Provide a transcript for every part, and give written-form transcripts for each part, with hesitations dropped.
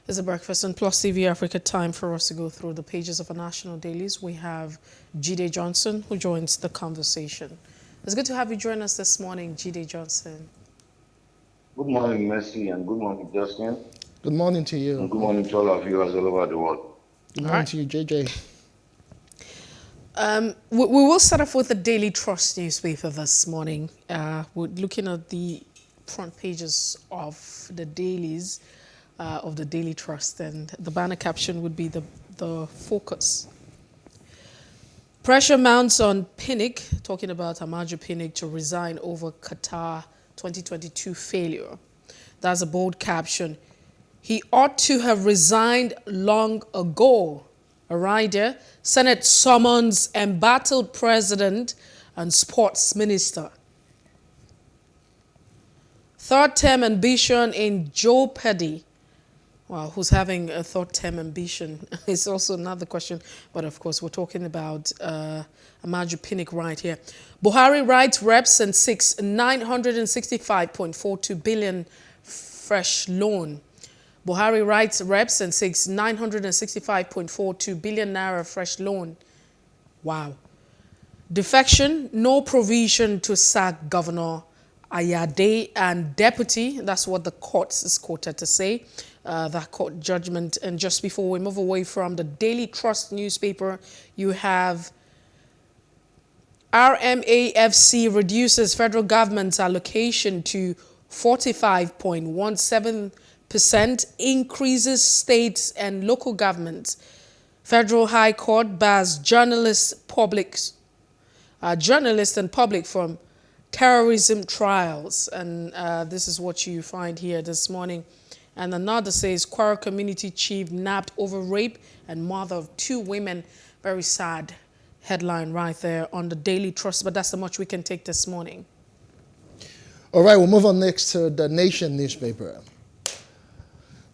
It's a breakfast on Plus TV Africa. Time for us to go through the pages of our national dailies. We have Jide Johnson who joins the conversation. It's good to have you join us this morning, Jide Johnson. Good morning, Mercy, and good morning, Justin. Good morning to you. And good morning to all of you all over the world. Good morning to you, JJ. We will start off with the Daily Trust newspaper this morning. We're looking at the front pages of the dailies of the Daily Trust, and the banner caption would be the focus. Pressure mounts on Pinnick, talking about Amaju Pinnick to resign over Qatar 2022 failure. That's a bold caption. He ought to have resigned long ago. A rider, Senate summons embattled president and sports minister. Third term ambition in jeopardy. Wow, who's having a third term ambition is also another question. But of course, we're talking about Amaju Pinnick right here. Buhari writes reps and seeks 965.42 billion fresh loan. Buhari writes reps and seeks 965.42 billion naira fresh loan. Wow. Defection, no provision to sack Governor Ayade and deputy. That's what the court is quoted to say. That court judgment. And just before we move away from the Daily Trust newspaper, you have RMAFC reduces federal government's allocation to 45.17%, increases states and local governments. Federal High Court bars journalists and public from terrorism trials. And this is what you find here this morning. And another says, Kwara community chief nabbed over rape and mother of 2 women. Very sad headline right there on the Daily Trust, but that's the much we can take this morning. All right, we'll move on next to the Nation newspaper.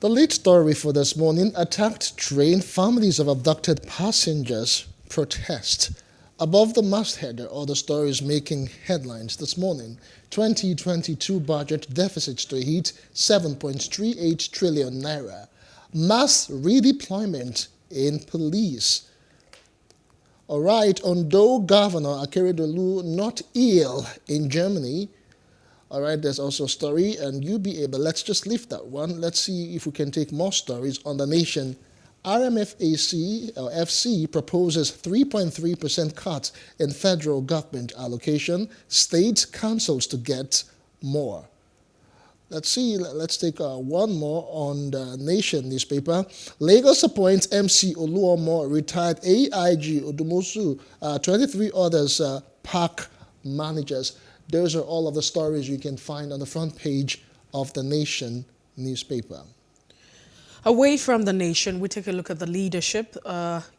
The lead story for this morning, attacked train, families of abducted passengers protest. Above the masthead are all the stories making headlines this morning. 2022 budget deficits to hit 7.38 trillion naira. Mass redeployment in police. All right, Ondo Governor Akadonye not ill in Germany. All right, there's also a story, and UBA, but let's just leave that one. Let's see if we can take more stories on the Nation. RMFAC proposes 3.3% cut in federal government allocation. State councils to get more. Let's see, let's take one more on the Nation newspaper. Lagos appoints MC Oluomo, retired AIG Odumosu, 23 others park managers. Those are all of the stories you can find on the front page of the Nation newspaper. Away from the Nation, we take a look at the leadership.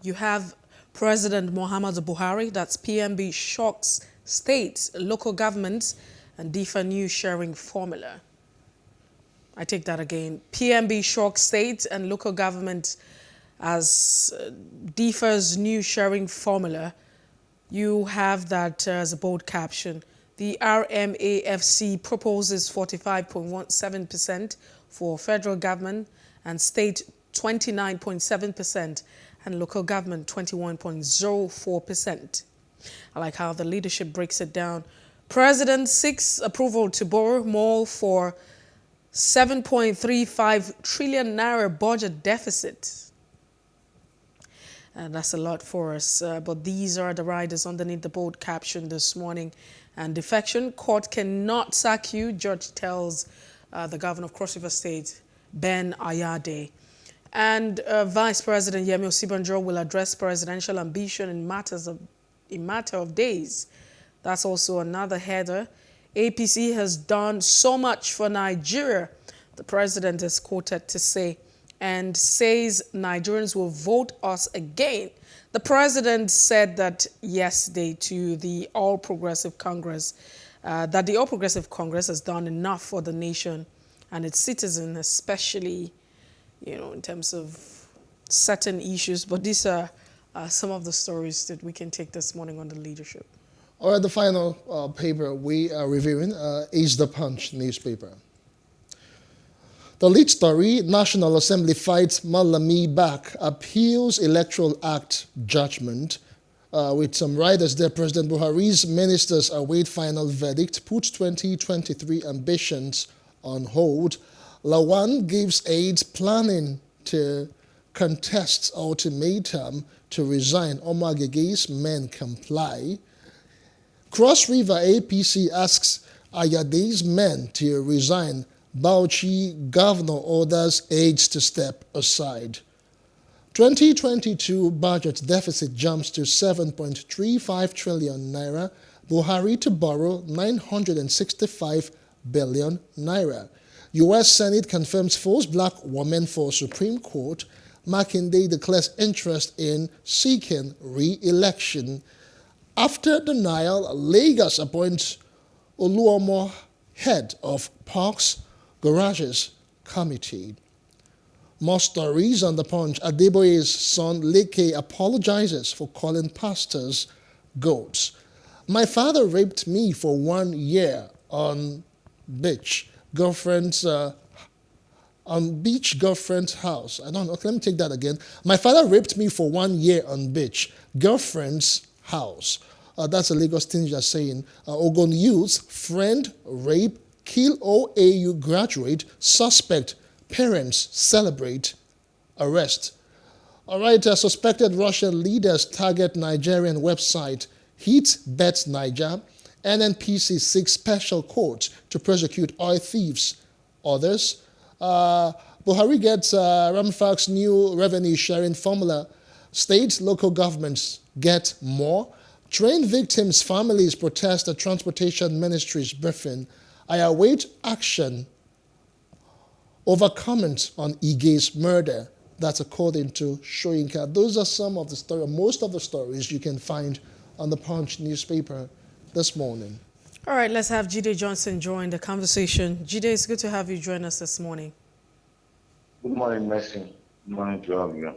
You have President Muhammadu Buhari, that's PMB shocks states, local governments, and differ new sharing formula. I take that again. PMB shocks states and local governments as differs new sharing formula. You have that as a bold caption. The RMAFC proposes 45.17% for federal government and state 29.7% and local government 21.04%. I like how the leadership breaks it down. President seeks approval to borrow more for 7.35 trillion naira budget deficit. And that's a lot for us. But these are the riders underneath the bold caption this morning. And defection, court cannot sack you, judge tells the governor of Cross River State, Ben Ayade. And Vice President Yemi Osinbajo will address presidential ambition in matter of days. That's also another header. APC has done so much for Nigeria, the president is quoted to say, and says Nigerians will vote us again. The president said that yesterday to the All Progressive Congress, that the All Progressive Congress has done enough for the nation and its citizens, especially, in terms of certain issues. But these are some of the stories that we can take this morning on the leadership. All right, the final paper we are reviewing is the Punch newspaper. The lead story, National Assembly fights Malami back, appeals Electoral Act judgment. With some riders there, President Buhari's ministers await final verdict, puts 2023 ambitions on hold. Lawan gives aides planning to contest ultimatum to resign. Omar Gege's men comply. Cross River APC asks Ayade's men to resign. Bauchi governor orders aides to step aside. 2022 budget deficit jumps to 7.35 trillion naira. Buhari to borrow 965 billion naira. U.S. Senate confirms forced black woman for Supreme Court. Makinde declares interest in seeking re-election. After denial, Lagos appoints Oluomo head of Parks Garages Committee. More stories on the Punch. Adeboye's son Leke apologizes for calling pastors goats. My father raped me for 1 year on beach girlfriend's house. I don't know. Let me take that again. My father raped me for 1 year on beach girlfriend's house. That's a Lagos teenager saying. Ogun youth, friend, rape, kill OAU graduate, suspect, parents celebrate, arrest. All right, suspected Russian leaders target Nigerian website, Heat bets Niger. NNPC seeks special court to prosecute oil thieves. Others, Buhari gets Ramfak's new revenue sharing formula. State, local governments get more. Train victims' families protest at Transportation Ministry's briefing. I await action over comment on Ige's murder. That's according to Shoyinka. Those are some of the stories, most of the stories you can find on the Punch newspaper this morning. All right, let's have Jide Johnson join the conversation. Jide, it's good to have you join us this morning. Good morning, Mercy. Good morning to all of you.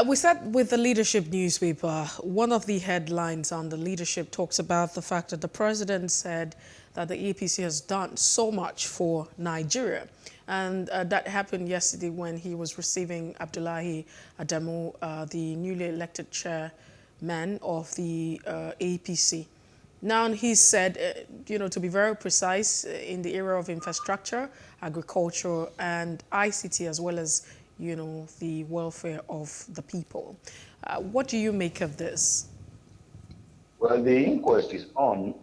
We start with the Leadership newspaper. One of the headlines on the Leadership talks about the fact that the president said that the APC has done so much for Nigeria. And that happened yesterday when he was receiving Abdullahi Adamu, the newly elected chairman of the APC. Now, he said, to be very precise, in the area of infrastructure, agriculture, and ICT, as well as, the welfare of the people. What do you make of this? Well, the inquest is on.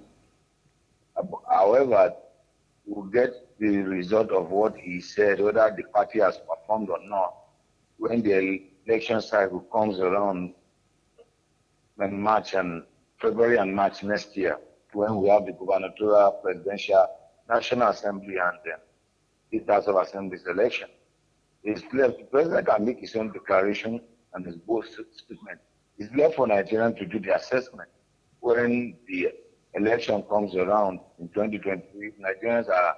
However, we'll get the result of what he said, whether the party has performed or not, when the election cycle comes around in March and February and March next year, when we have the gubernatorial, presidential, National Assembly, and then the House of Assembly's election. It's left, the president can make his own declaration and his bold statement. It's left for Nigerians to do the assessment. When the election comes around in 2023, Nigerians are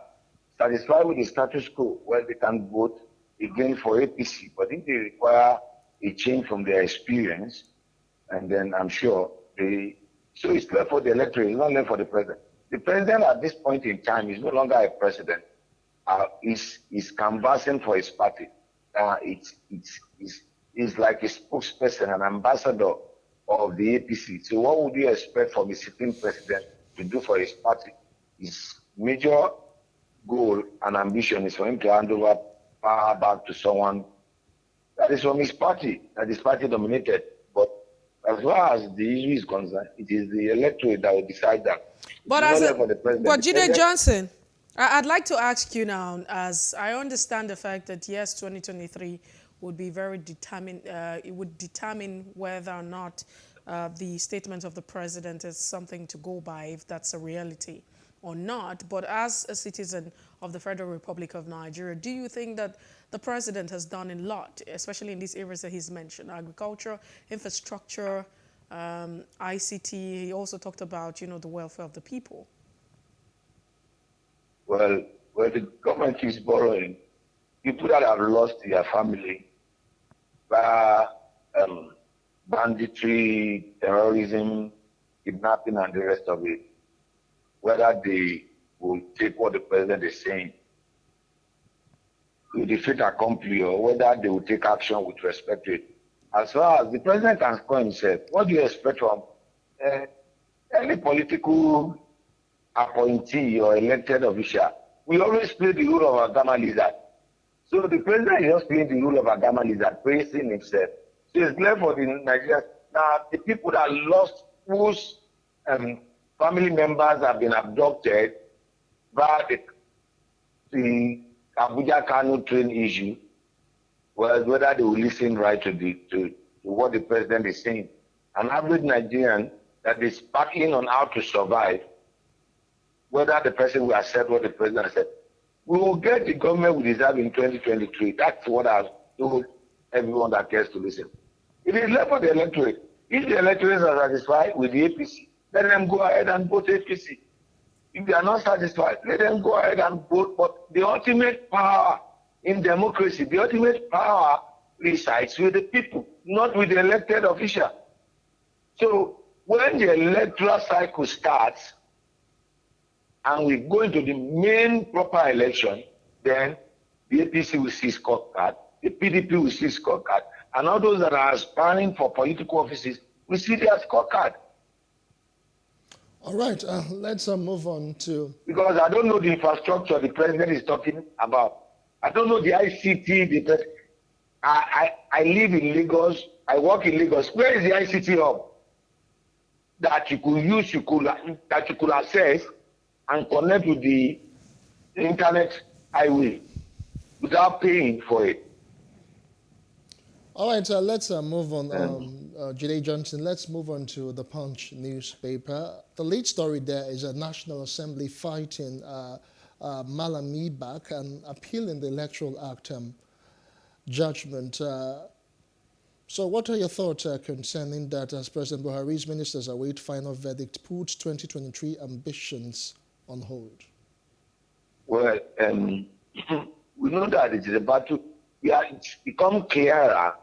satisfied with the status quo, where they can vote again for APC. But if they require a change from their experience, and then I'm sure so it's left for the electorate, it's not left for the president. The president at this point in time is no longer a president. Is canvassing for his party. It's like a spokesperson, an ambassador of the APC. So what would you expect from the sitting president to do for his party? His major goal and ambition is for him to hand over power back to someone that is from his party, that is party dominated. But as far as the issue is concerned, it is the electorate that will decide that. But Jide Johnson, I'd like to ask you now, as I understand the fact that yes, 2023 would be very determined. It would determine whether or not the statement of the president is something to go by, if that's a reality or not. But as a citizen of the Federal Republic of Nigeria, do you think that the president has done a lot, especially in these areas that he's mentioned, agriculture, infrastructure, ICT? He also talked about, the welfare of the people. Well, where the government is borrowing, people that have lost their family by banditry, terrorism, kidnapping, and the rest of it, whether they will take what the president is saying with the fait accompli or whether they will take action with respect to it. As far as the president can score himself, what do you expect from any political appointee or elected official? We always play the role of a gamma lizard. So the president is just playing the role of a gamma lizard, praising himself. So it's left for the Nigerians. Now, the people that lost, whose family members have been abducted by the Abuja Kano train issue, well, whether they will listen right to what the president is saying. An average Nigerian that is battling on how to survive, whether the person will accept what the president said. We will get the government we deserve in 2023. That's what I've told everyone that cares to listen. It is left for the electorate. If the electorate are satisfied with the APC, let them go ahead and vote APC. If they are not satisfied, let them go ahead and vote. But the ultimate power in democracy, the ultimate power resides with the people, not with the elected official. So when the electoral cycle starts and we go into the main proper election, then the APC will see scorecard, the PDP will see scorecard, and all those that are aspiring for political offices will see their scorecard. All right, let's move on to... Because I don't know the infrastructure the president is talking about. I don't know the ICT. I live in Lagos. I work in Lagos. Where is the ICT hub that you could use, that you could access and connect with the internet highway without paying for it? All right, let's move on. Jide Johnson, let's move on to the Punch newspaper. The lead story there is a National Assembly fighting Malami back and appealing the Electoral Act judgment. So what are your thoughts concerning that as President Buhari's ministers await final verdict puts 2023 ambitions on hold? Well, we know that it is a battle. It's become clearer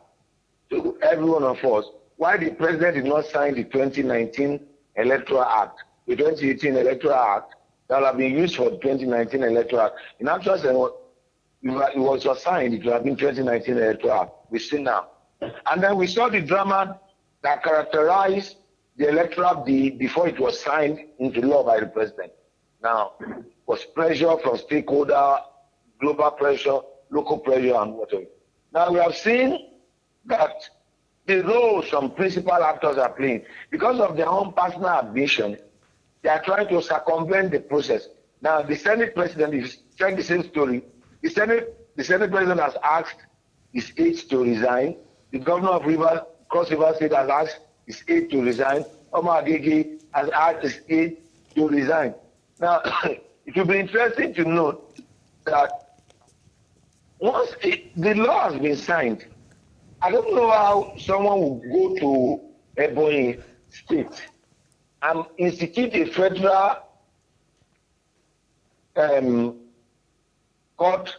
to every one of us why the president did not sign the 2019 Electoral Act, the 2018 Electoral Act that will have been used for the 2019 Electoral Act. In actual sense, it was signed, it will have been 2019 Electoral Act. We see now. And then we saw the drama that characterized the Electoral Act before it was signed into law by the president. Now, was pressure from stakeholder, global pressure, local pressure, and whatever. Now we have seen that the role some principal actors are playing, because of their own personal ambition, they are trying to circumvent the process. Now the Senate president is telling the same story. The Senate president has asked his aides to resign. The governor of Cross River State has asked his aide to resign. Omar Agege has asked his aide to resign. Now, it will be interesting to note that once the law has been signed, I don't know how someone will go to Ebonyi State and institute a federal court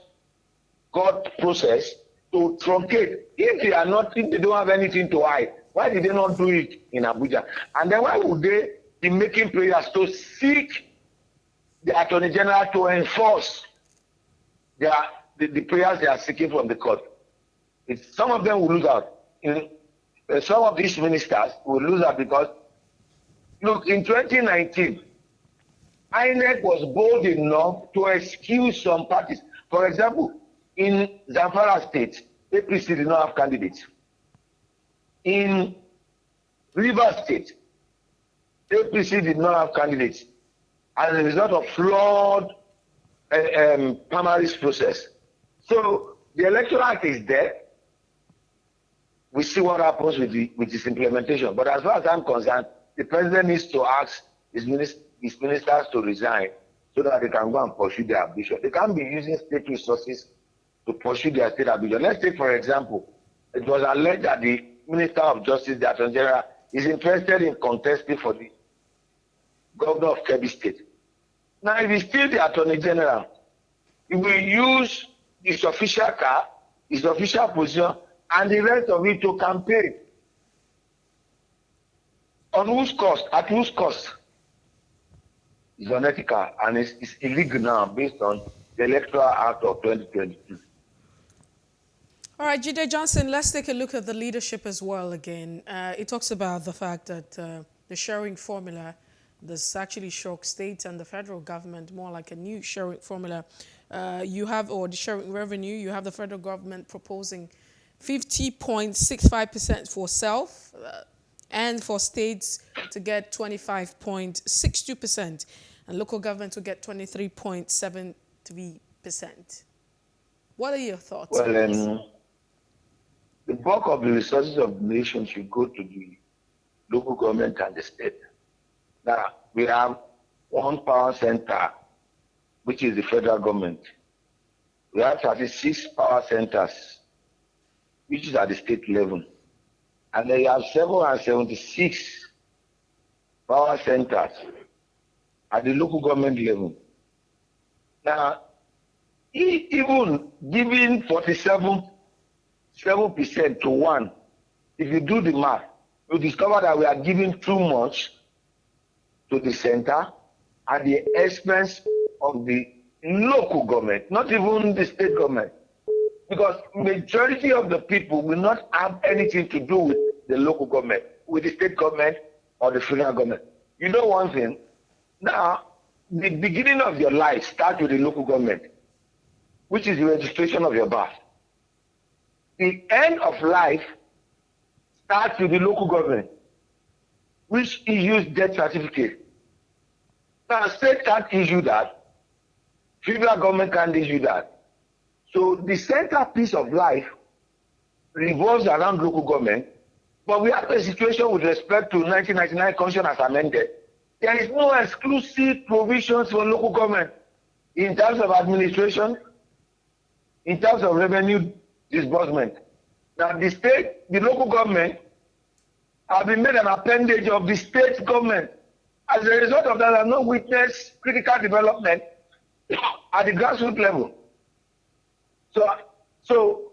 process to truncate. If they don't have anything to hide, why did they not do it in Abuja? And then why would they be making prayers to seek the Attorney General to enforce the prayers they are seeking from the court? Some of them will lose out. Some of these ministers will lose out because, look, in 2019, INEC was bold enough to excuse some parties. For example, in Zamfara State, APC did not have candidates. In Rivers State, APC did not have candidates as a result of flawed primaries process. So the Electoral Act is there. We see what happens with its implementation. But as far as I'm concerned, the president needs to ask his ministers to resign so that they can go and pursue their ambition. They can't be using state resources to pursue their state ambition. Let's take, for example, it was alleged that the Minister of Justice, the Attorney General, is interested in contesting for the governor of Kebbi State. Now, if he's still the Attorney General, he will use his official car, his official position, and the rest of it to campaign. On whose cost? At whose cost? It's unethical and it's illegal now based on the Electoral Act of 2022. All right, Jide Johnson, let's take a look at the leadership as well again. It talks about the fact that the sharing formula, this actually shook states and the federal government, more like a new sharing formula. Or the sharing revenue, you have the federal government proposing 50.65% for self and for states to get 25.62% and local government to get 23.73%. What are your thoughts on this? Well, the bulk of the resources of the nation should go to the local government and the state. Now, we have one power center, which is the federal government. We have 36 power centers, which is at the state level. And then you have 776 power centers at the local government level. Now, even giving 47% to one, if you do the math, you discover that we are giving too much to the center at the expense of the local government, not even the state government. Because majority of the people will not have anything to do with the local government, with the state government or the federal government. You know one thing? Now, the beginning of your life starts with the local government, which is the registration of your birth. The end of life starts with the local government, which issues death certificate. Now, state can't issue that. Federal government can't issue that. So the centerpiece of life revolves around local government, but we have a situation with respect to 1999 Constitution as amended. There is no exclusive provisions for local government in terms of administration, in terms of revenue disbursement. Now the state, the local government have been made an appendage of the state government. As a result of that, I have not witnessed critical development at the grassroots level. So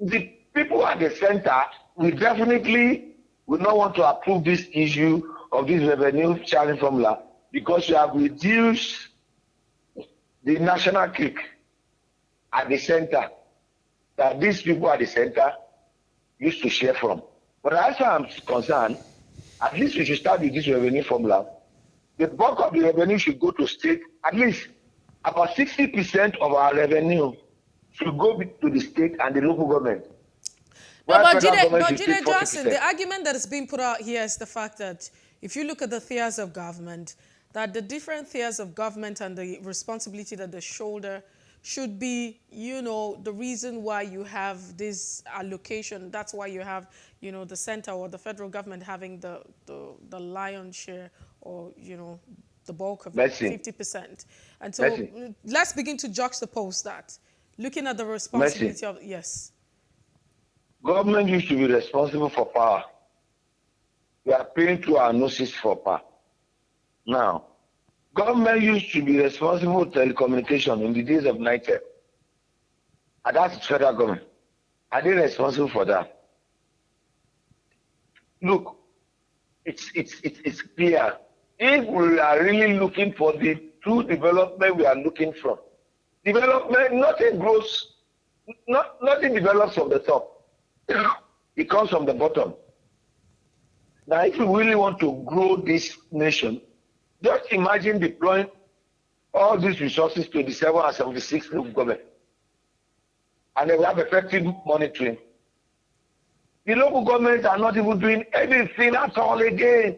the people at the center, we definitely will not want to approve this issue of this revenue sharing formula because you have reduced the national cake at the center that these people at the center used to share from. But as far as I'm concerned, at least we should start with this revenue formula. The bulk of the revenue should go to state. At least about 60% of our revenue should go to the state and the local government. No, but Jide Johnson, the argument that is being put out here is the fact that if you look at the tiers of government, that the different tiers of government and the responsibility that they shoulder should be, the reason why you have this allocation. That's why you have, the center or the federal government having the lion's share or, the bulk of it, 50%. And so let's begin to juxtapose that. Looking at the responsibility of, yes. Government used to be responsible for power. We are paying through our noses for power. Now, government used to be responsible for telecommunication in the days of NITEL. And that's federal government. Are they responsible for that? Look, it's clear. If we are really looking for the true development we are looking for, development, nothing grows, nothing develops from the top. It comes from the bottom. Now, if you really want to grow this nation, just imagine deploying all these resources to the 776 local government. And they will have effective monitoring. The local governments are not even doing anything at all again.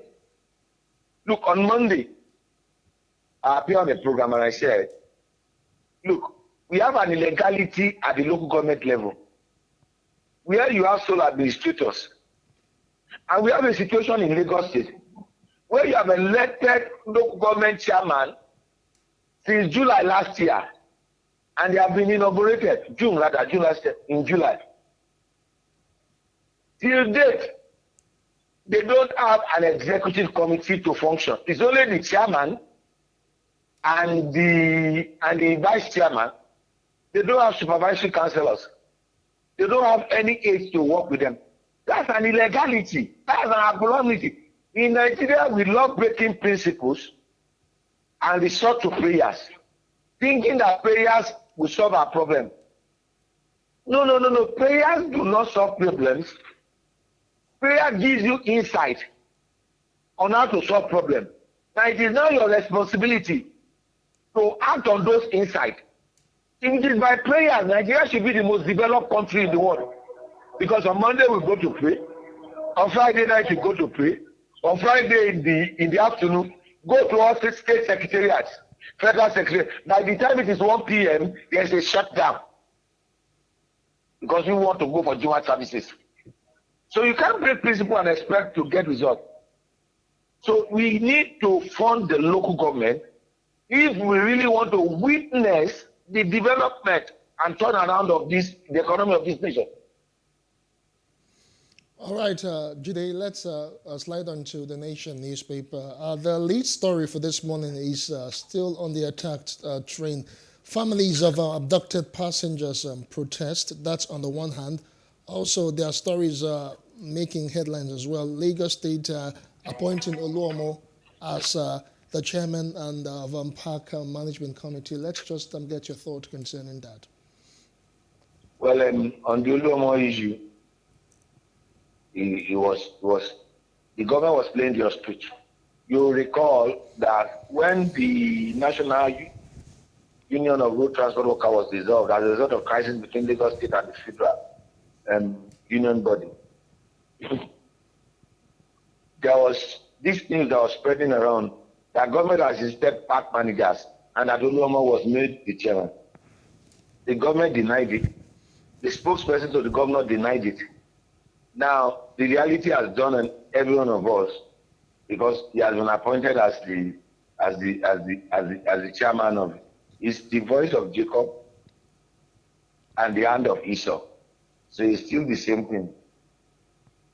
Look, on Monday, I appeared on the program and I said, look, we have an illegality at the local government level where you have sole administrators. And we have a situation in Lagos State where you have elected local government chairman since July last year. And they have been inaugurated, June last year, in July. Till date, they don't have an executive committee to function. It's only the chairman and the vice chairman. They don't have supervisory councillors. They don't have any aides to work with them. That's an illegality. That's an abnormality. In Nigeria, we love breaking principles and resort to prayers, thinking that prayers will solve our problem. No. Prayers do not solve problems. Prayer gives you insight on how to solve problems. Now it is now your responsibility to act on those insights. If it is by prayer, Nigeria should be the most developed country in the world. Because on Monday we go to pray, on Friday night we go to pray, on Friday in the afternoon, go to all state secretariats, federal secretariat. By the time it is 1 p.m., there is a shutdown. Because we want to go for Juma services. So you can't break principle and expect to get results. So we need to fund the local government if we really want to witness the development and turnaround of the economy of this nation. All right, Jide, let's slide on to the Nation newspaper. The lead story for this morning is still on the attacked train. Families of abducted passengers protest. That's on the one hand. Also, there are stories making headlines as well. Lagos State appointing Oluomo as the chairman and of Park Management Committee. Let's just get your thought concerning that. Well, on the Oluomo issue, the government was playing the ostrich. You recall that when the National Union of Road Transport Workers was dissolved as a result of crisis between Lagos State and the federal union body, there was this news that was spreading around that government assisted park managers and that Oluomo was made the chairman. The government denied it. The spokesperson to the governor denied it. Now, the reality has dawned on every one of us because he has been appointed as the chairman of it. It's the voice of Jacob and the hand of Esau. So it's still the same thing,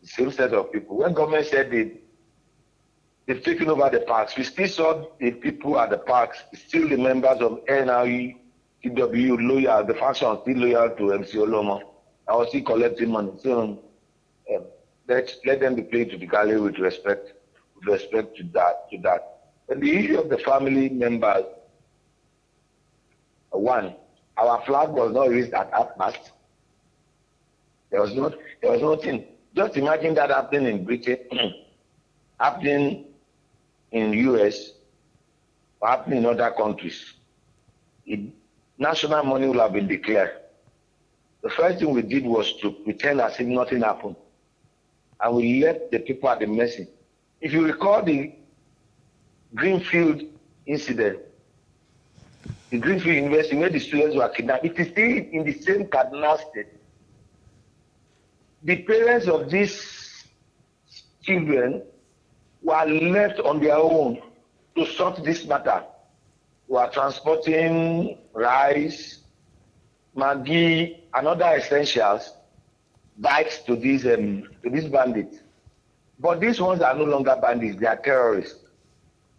the same set of people. When government said they've taken over the parks, we still saw the people at the parks, still the members of NRE, TW, loyal, the faction still loyal to MC Oluomo. I was still collecting money. So let them be played to the gallery with respect to that. And the issue of the family members, one, our flag was not raised at half-mast. There was nothing. Just imagine that happening in Britain, happening in US, or happening in other countries. National money will have been declared. The first thing we did was to pretend as if nothing happened. And we left the people at the mercy. If you recall the Greenfield incident, the Greenfield University where the students were kidnapped, it is still in the same Kaduna State. The parents of these children were left on their own to sort this matter. We are transporting rice, Maggi, and other essentials, bikes to these bandits. But these ones are no longer bandits, they are terrorists.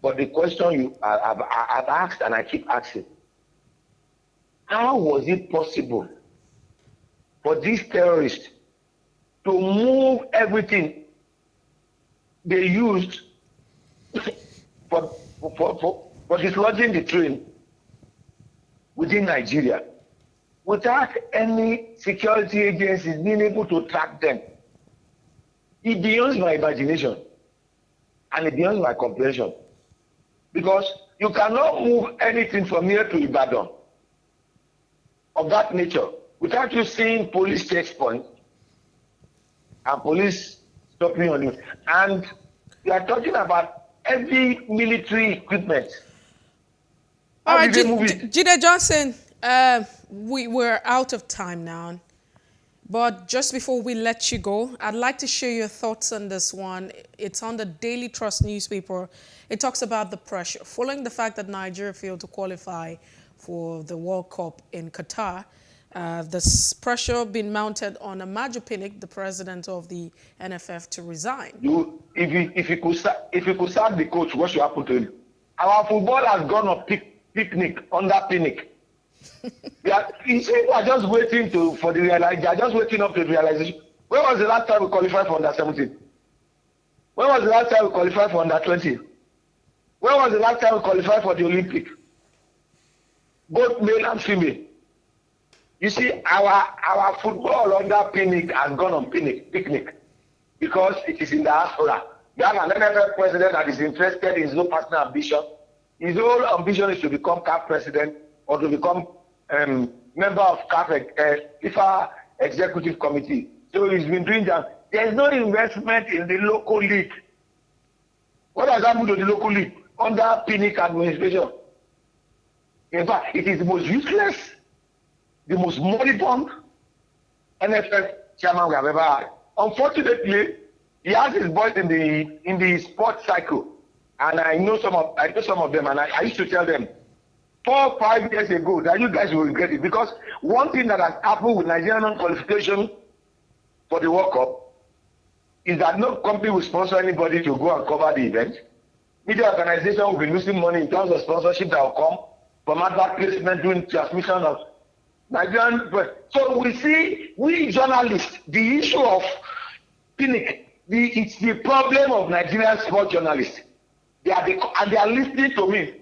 But the question I've asked and I keep asking, how was it possible for these terrorists to move everything they used for dislodging the train within Nigeria without any security agencies being able to track them? It beyond my imagination and it beyond my comprehension. Because you cannot move anything from here to Ibadan of that nature without you seeing police checkpoints and police stopping on you. And we are talking about heavy military equipment. All right, Jide Johnson, we're out of time now. But just before we let you go, I'd like to share your thoughts on this one. It's on the Daily Trust newspaper. It talks about the pressure. Following the fact that Nigeria failed to qualify for the World Cup in Qatar, this pressure being mounted on Amaju Pinnick, the president of the NFF, to resign. If you could sack the coach, what should happen to him? Our football has gone on picnic under Pinnick. We are just waiting for the realization. They are just waking up to the realization. When was the last time we qualified for under 17? When was the last time we qualified for under 20? When was the last time we qualified for the Olympic? Both male and female. You see, our football under picnic has gone on picnic because it is in the diaspora. We have an NFL president that is interested in his own personal ambition. His whole ambition is to become CAF president or to become member of CAF FIFA executive committee. So he's been doing that. There is no investment in the local league. What has happened to the local league under PNIC administration? In fact, it is the most useless, the most moribund NFL chairman we have ever had. Unfortunately, he has his boys in the sports cycle, and I know some of them, and I used to tell them 4 or 5 years ago that you guys will regret it, because one thing that has happened with Nigerian qualification for the World Cup is that no company will sponsor anybody to go and cover the event. Media organization will be losing money in terms of sponsorship that will come from advert placement doing transmission of Nigerian. So we see, we journalists, the issue of PNIC, it's the problem of Nigerian sports journalists. They are listening to me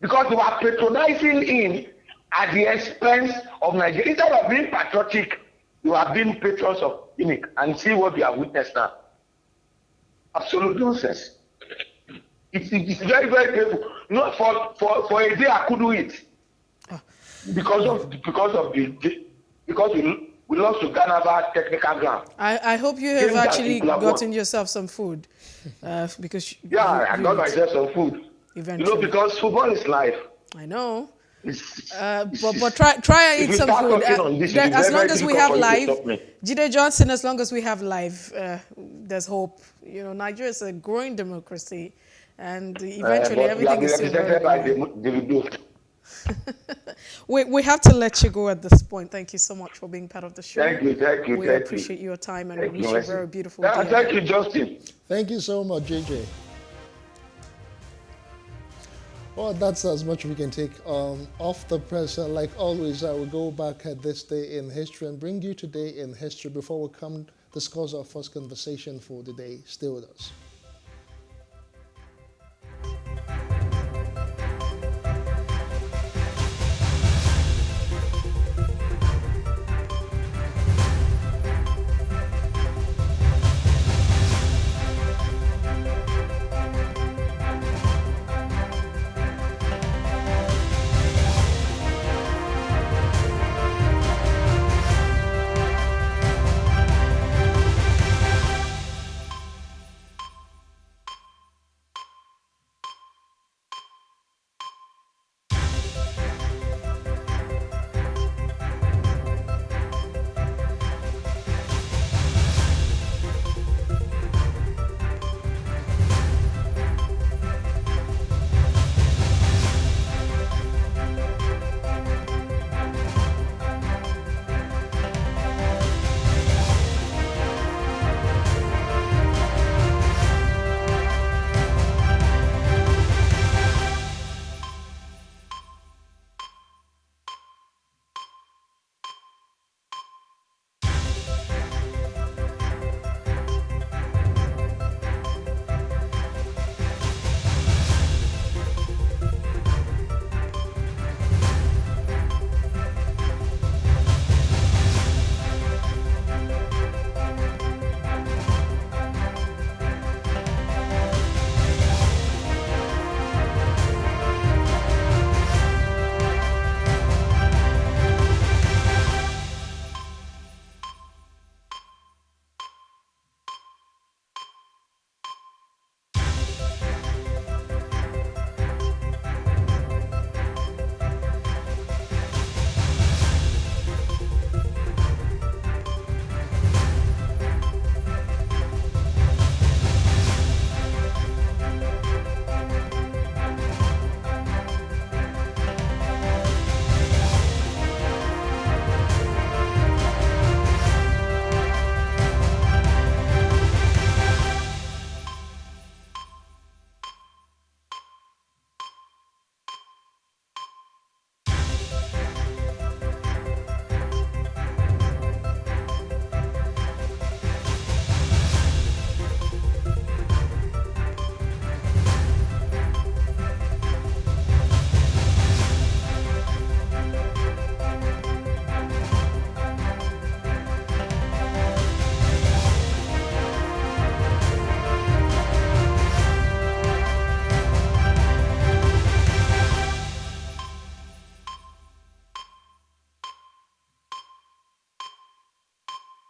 because they are patronizing him at the expense of Nigeria. Instead of being patriotic, you are being patrons of PNIC, and see what we have witnessed now. Absolute nonsense. It's very, very painful. Not for a day I couldn't eat because we lost to Ghana technical ground. I hope you have actually gotten yourself some food, because I got myself some food. Eventually. You know, because football is life. I know. But try and eat some food. As long as we have life, Jide Johnson, as long as we have life, there's hope. You know, Nigeria is a growing democracy, and eventually everything is still very good. We have to let you go at this point. Thank you so much for being part of the show. Thank you. We appreciate your time, and we wish you a very beautiful day. Thank you, Justin. Thank you so much, JJ. Well, that's as much we can take off the press. Like always, I will go back at this day in history and bring you today in history before we come discuss our first conversation for the day. Stay with us.